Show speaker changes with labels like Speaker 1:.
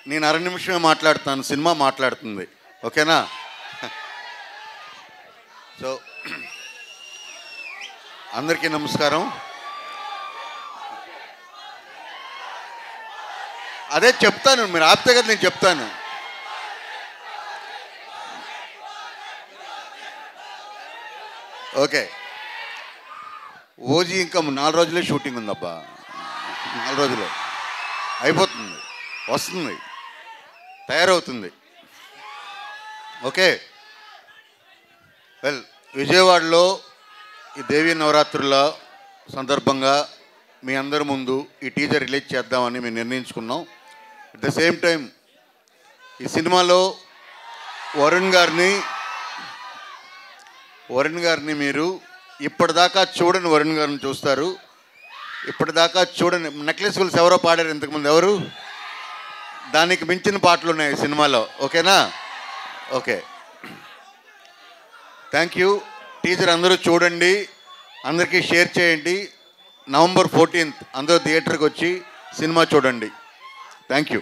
Speaker 1: నేను అర నిమిషమే మాట్లాడుతాను, సినిమా మాట్లాడుతుంది. ఓకేనా? సో అందరికీ నమస్కారం. అదే చెప్తాను, మీరు ఆపితే కదా నేను చెప్తాను. ఓకే, ఓజీ ఇంకా 4 రోజులే షూటింగ్ ఉందబ్బా. 4 రోజులే అయిపోతుంది, వస్తుంది, తయారవుతుంది. ఓకే, వెల్, విజయవాడలో ఈ దేవీ నవరాత్రుల సందర్భంగా మీ అందరి ముందు ఈ టీజర్ రిలీజ్ చేద్దామని మేము నిర్ణయించుకున్నాం. అట్ ద సేమ్ టైం ఈ సినిమాలో వరుణ్ గారిని మీరు ఇప్పటిదాకా చూడని వరుణ్ గారిని చూస్తారు. ఇప్పటిదాకా చూడని నెక్లెస్ గుల్స్ ఎవరో పాడారు ఇంతకుముందు, ఎవరు? దానికి మించిన పాటలు ఉన్నాయి ఈ సినిమాలో. ఓకేనా? Okay, thank you. టీజర్ అందరూ చూడండి, అందరికీ షేర్ చేయండి. November 14th అందరూ థియేటర్కి వచ్చి సినిమా చూడండి. Thank you.